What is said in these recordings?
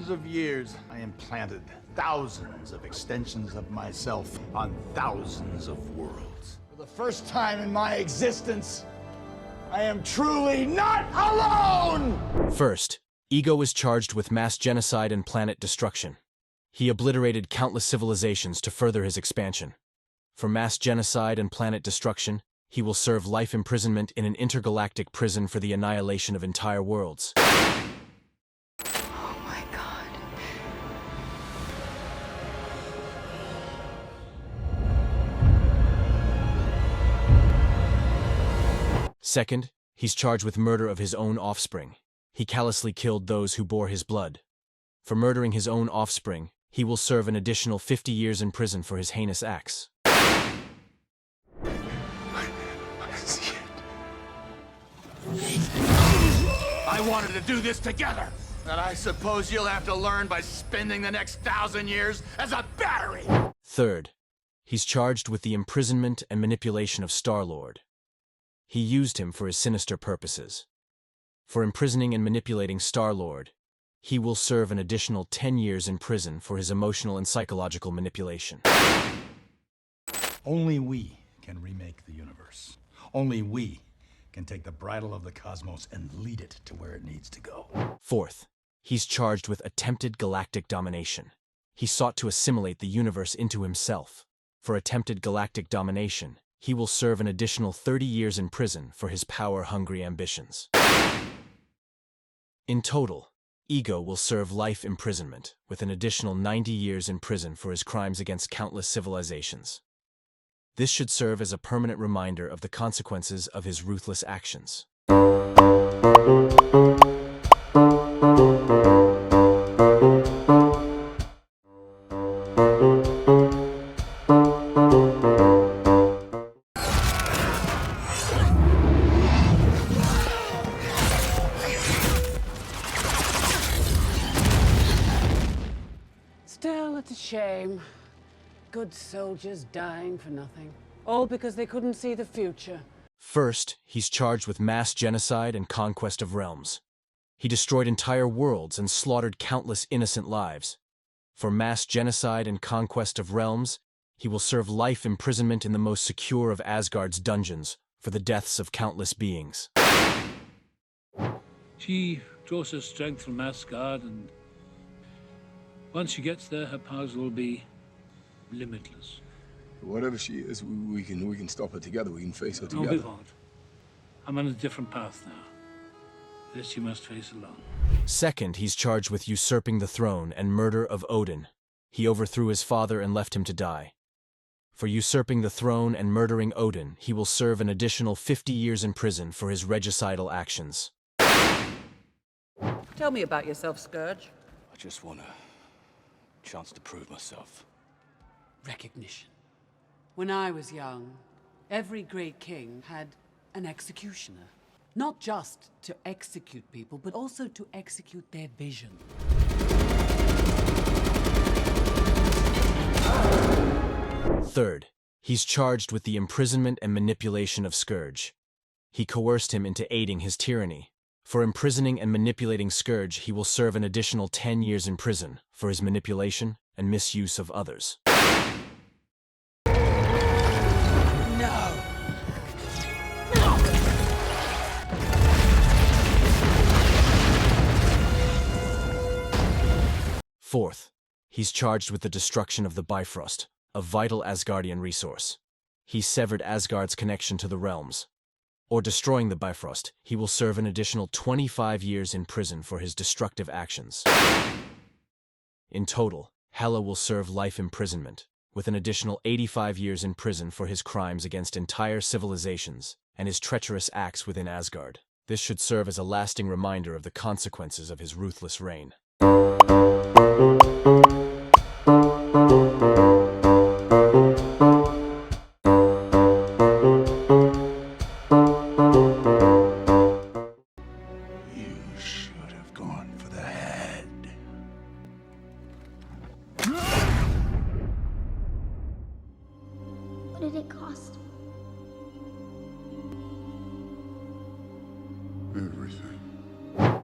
thousands of years, I implanted thousands of extensions of myself on thousands of worlds. For the first time in my existence, I am truly not alone! First, Ego was charged with mass genocide and planet destruction. He obliterated countless civilizations to further his expansion. For mass genocide and planet destruction, he will serve life imprisonment in an intergalactic prison for the annihilation of entire worlds. Oh my God. Second, he's charged with murder of his own offspring. He callously killed those who bore his blood. For murdering his own offspring, he will serve an additional 50 years in prison for his heinous acts. I wanted to do this together, and I suppose you'll have to learn by spending the next 1,000 years as a battery! Third, he's charged with the imprisonment and manipulation of Star-Lord. He used him for his sinister purposes. For imprisoning and manipulating Star-Lord, he will serve an additional 10 years in prison for his emotional and psychological manipulation. Only we can remake the universe. Only we can take the bridle of the cosmos and lead it to where it needs to go. Fourth, he's charged with attempted galactic domination. He sought to assimilate the universe into himself. For attempted galactic domination, he will serve an additional 30 years in prison for his power-hungry ambitions. In total, Ego will serve life imprisonment, with an additional 90 years in prison for his crimes against countless civilizations. This should serve as a permanent reminder of the consequences of his ruthless actions. Still, it's a shame. Good soldiers dying for nothing. All because they couldn't see the future. First, he's charged with mass genocide and conquest of realms. He destroyed entire worlds and slaughtered countless innocent lives. For mass genocide and conquest of realms, he will serve life imprisonment in the most secure of Asgard's dungeons for the deaths of countless beings. She draws her strength from Asgard, and once she gets there, her powers will be limitless. Whatever she is, we can stop her together. We can face her No, together. we won't. I'm on a different path now. This you must face alone. Second, he's charged with usurping the throne and murder of Odin. He overthrew his father and left him to die. For usurping the throne and murdering Odin, he will serve an additional 50 years in prison for his regicidal actions. Tell me about yourself, Scourge. I just want a chance to prove myself. Recognition. When I was young, every great king had an executioner. Not just to execute people, but also to execute their vision. Third, he's charged with the imprisonment and manipulation of Scourge. He coerced him into aiding his tyranny. For imprisoning and manipulating Scourge, he will serve an additional 10 years in prison for his manipulation and misuse of others. Fourth, he's charged with the destruction of the Bifrost, a vital Asgardian resource. He severed Asgard's connection to the realms. Or destroying the Bifrost, he will serve an additional 25 years in prison for his destructive actions. In total, Hela will serve life imprisonment, with an additional 85 years in prison for his crimes against entire civilizations and his treacherous acts within Asgard. This should serve as a lasting reminder of the consequences of his ruthless reign. You should have gone for the head. What did it cost? Everything.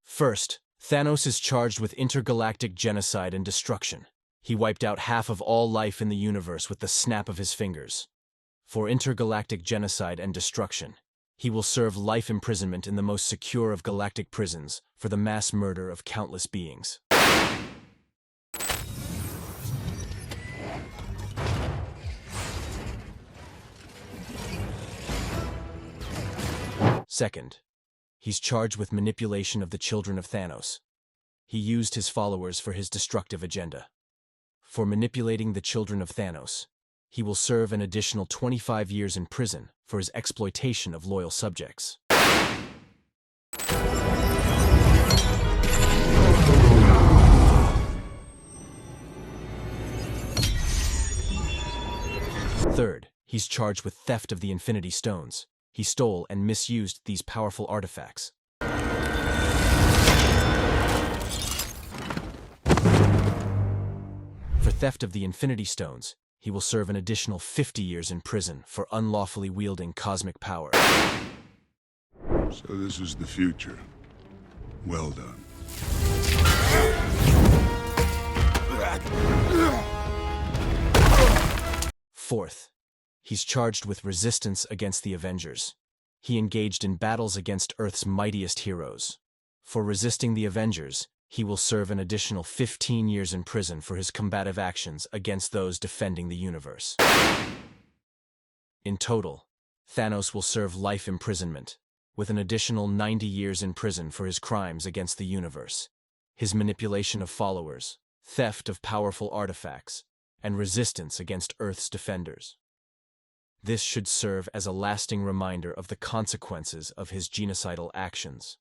First, Thanos is charged with intergalactic genocide and destruction. He wiped out half of all life in the universe with the snap of his fingers. For intergalactic genocide and destruction, he will serve life imprisonment in the most secure of galactic prisons for the mass murder of countless beings. Second, he's charged with manipulation of the children of Thanos. He used his followers for his destructive agenda. For manipulating the children of Thanos, he will serve an additional 25 years in prison for his exploitation of loyal subjects. Third, he's charged with theft of the Infinity Stones. He stole and misused these powerful artifacts. For theft of the Infinity Stones, he will serve an additional 50 years in prison for unlawfully wielding cosmic power. So this is the future. Well done. Fourth, he's charged with resistance against the Avengers. He engaged in battles against Earth's mightiest heroes. For resisting the Avengers, he will serve an additional 15 years in prison for his combative actions against those defending the universe. In total, Thanos will serve life imprisonment, with an additional 90 years in prison for his crimes against the universe, his manipulation of followers, theft of powerful artifacts, and resistance against Earth's defenders. This should serve as a lasting reminder of the consequences of his genocidal actions.